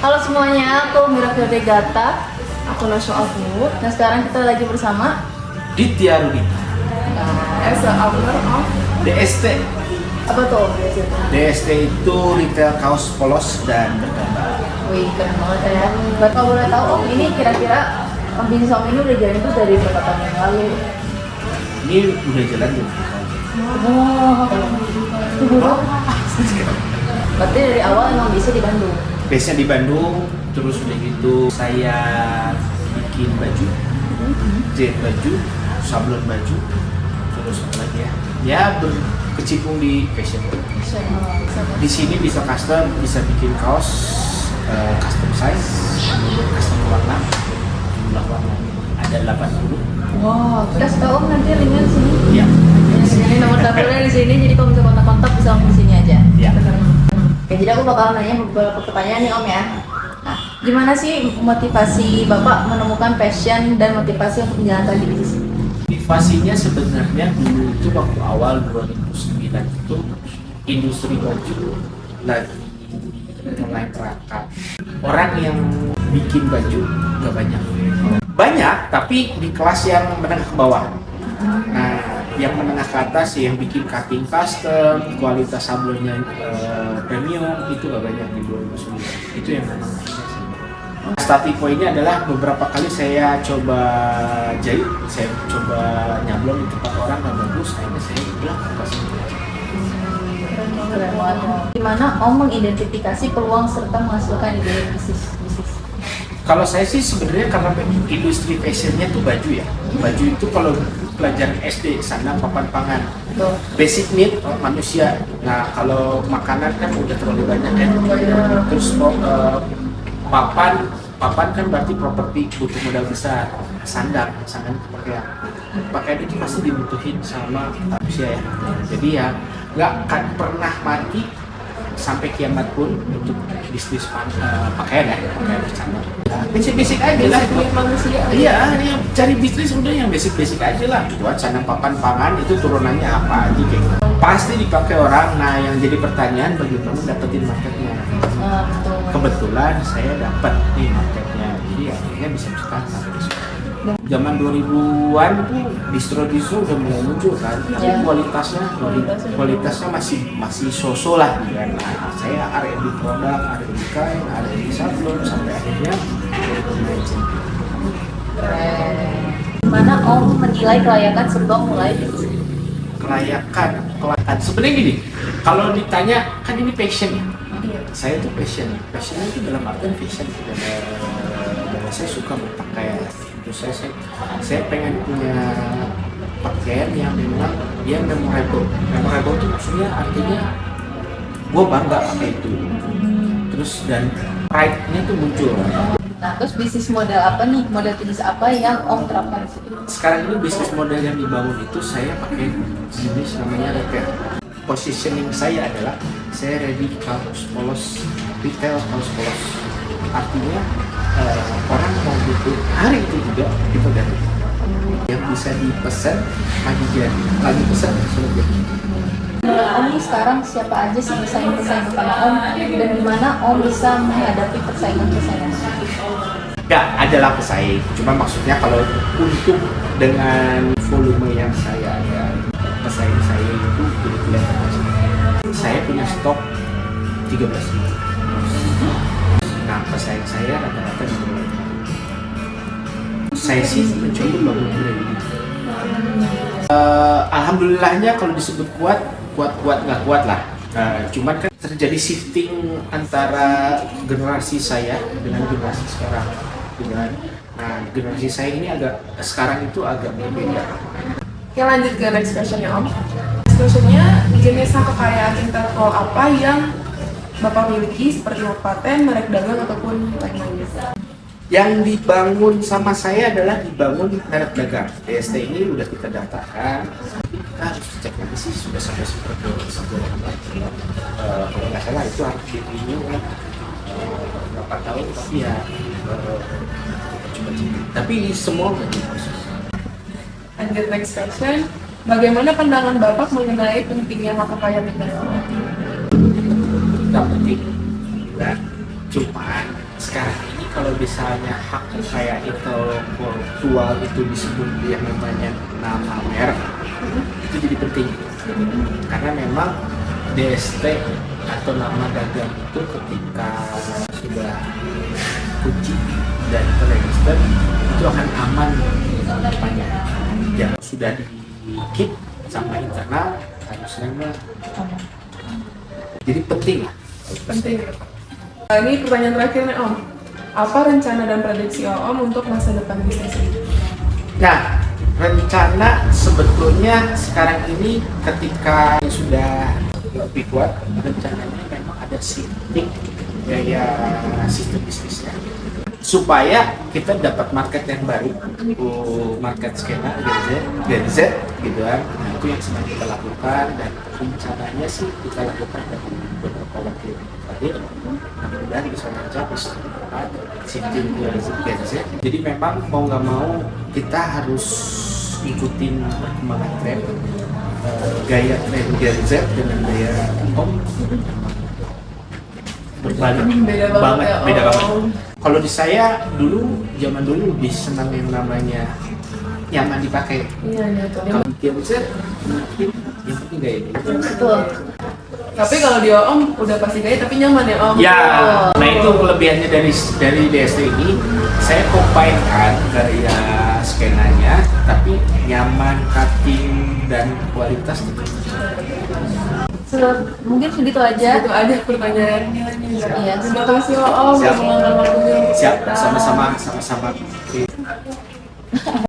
Halo semuanya, aku Miracle Degata. Aku Nosho Afu. Nah sekarang kita lagi bersama Ditya Rudita. as a owner of DST. apa tuh? DST itu retail kaos polos dan bergambar. Wih keren banget ya. Kalau boleh tahu Om, ini kira-kira bisnis Om ini udah jalan itu dari berapa tahun yang lalu? Ini udah jalan 20 tahun. Wah, itu buruk. Berarti dari awal emang bisa di Bandung. Base-nya di Bandung, terus udah gitu saya bikin baju, jahit baju, sablon baju, terus apa lagi ya? Ya berkecimpung di fashion. Di sini bisa custom, bisa bikin kaos, custom size, custom warna, jumlah warna ada 80. Wow, kasih tahu Om nanti linknya di sini. Ya. Ini nomor teleponnya di sini, jadi kalau bisa kontak-kontak bisa langsung di sini aja. Ya. Oke, jadi aku bakal nanya beberapa pertanyaan nih Om ya. Nah, gimana sih motivasi Bapak menemukan passion dan motivasi untuk menjalankan bisnis? Motivasinya sebenarnya dulu itu waktu awal 2009 itu industri baju lagi mulai merangkak. Orang yang bikin baju nggak banyak. Banyak, tapi di kelas yang menengah ke bawah. Nah, yang menengah ke atas yang bikin cutting custom, kualitas sablonnya premium itu nggak banyak di 2009. Itu yang memang starting point-nya adalah beberapa kali saya coba jahit, saya coba nyablon di tempat orang nggak bagus, akhirnya saya bilang kasih. Keren banget. Gimana Om mengidentifikasi peluang serta menghasilkan ide bisnis? Kalau saya sih sebenarnya karena industri fashionnya tuh baju ya. Baju itu kalau pelajaran SD, sandang, papan, pangan, Betul. basic need manusia. Nah kalau makanan kan udah terlalu banyak ya. Terus papan kan berarti properti, butuh modal besar. Sandang pakaian itu pasti dibutuhin sama manusia ya. Jadi ya nggak akan pernah mati sampai kiamat pun untuk bisnis pakaian ya, pakaian bersandar. Basic aja lah buat manusia. Iya, ini cari bisnis udah yang basic aja lah. Buat sandang, papan, pangan itu turunannya apa aja kayak gitu. Pasti dipakai orang. Nah, yang jadi pertanyaan bagaimana dapetin marketnya. Kebetulan saya dapat nih marketnya, jadi akhirnya bisa bertahan. Zaman 2000-an tuh distro udah mulai muncul kan, tapi kualitasnya masih so-so lah kan. Nah, saya R&D produk, R&D kain, R&D sablon sampai akhirnya Gimana Om menilai kelayakan sebelum mulai bisnis? kelayakan. Sebenarnya gini, kalau ditanya kan ini passion ya. Saya tuh passionnya itu dalam artian fashion. Dan saya suka berpakaian. Terus saya pengen punya pakaian yang memang dia memorable. Memorable itu maksudnya artinya gue bangga pakai itu. Terus dan pride-nya tuh muncul. Nah, terus bisnis model apa nih? Model bisnis apa yang Om terapkan di sini? Sekarang ini bisnis model yang dibangun itu saya pakai jenis namanya retail. Positioning saya adalah saya ready kaos polos, retail kaos polos. Artinya orang mau butuh hari itu juga itu dari yang bisa dipesan lagi pesan sudah jadi. Menurut Om nih sekarang siapa aja sih pesaing-pesaing utama Om dan gimana Om bisa menghadapi persaingan-persaingan? Nggak adalah pesaing, cuma maksudnya kalau untuk dengan volume yang saya ada, pesaing saya itu udah kelihatan macam. Saya punya stok 13.000. Nah, pesaing saya rata-rata di bawah. Saya sih mencoba bangun branding. Alhamdulillahnya kalau disebut kuat nggak kuat lah. Cuman kan terjadi shifting antara generasi saya dengan generasi sekarang. Nah, generasi saya ini sekarang itu agak berbeda. Oke, lanjut ke next question-nya Om. Next question-nya, jenis kekayaan intelektual apa yang Bapak miliki seperti paten, merek dagang ataupun lain-lainnya? Yang dibangun sama saya adalah dibangun merek dagang. DST ini udah kita daftarkan. Kita harus cek lagi sih sudah sampai seperti kalau nggak salah itu harus di-renew kan berapa tahun, tapi ya coba cek. Tapi semua udah diproses. Lanjut next question, bagaimana pandangan Bapak mengenai pentingnya hak kekayaan intelektual? Nggak penting, nah, cuman sekarang ini kalau misalnya hak kayak intelektual itu disebut yang namanya nama merek, itu jadi penting. Karena memang DST atau nama dagang itu ketika sudah kunci dan terregister itu akan aman depannya. Yang sudah di keep sama internal harusnya mah. Jadi penting lah. Penting. Nah, ini pertanyaan terakhir nih Om. Apa rencana dan prediksi Om untuk masa depan bisnis ini? Nah, rencana sebetulnya sekarang ini ketika sudah lebih kuat, rencananya memang ada shifting gaya sistem bisnisnya supaya kita dapat market yang baru, market skena Gen Z gitu kan. Nah, itu yang sedang kita lakukan dan rencananya sih kita lakukan dalam beberapa waktu terakhir. Mudah-mudahan bisa mencapai shifting ke Gen Z. Jadi memang mau nggak mau kita harus ikutin perkembangan tren, gaya tren Gen Z dengan gaya Om berbalik Beda banget ya, beda banget. Om. Kalau di saya zaman dulu lebih senang yang namanya nyaman dipakai. Iya, betul. Kalau Gen Z mungkin yang penting gaya ini. Betul. Tapi kalau di Om udah pasti gaya tapi nyaman ya Om. Ya, nah itu kelebihannya dari DST ini, saya combine-kan gaya skenanya, tapi nyaman, cutting, dan kualitas tetap. Mungkin segitu aja. Itu aja pertanyaannya. Iya. Terima kasih Om. Siap. Udah meluangkan waktunya untuk Siap, kita. sama-sama.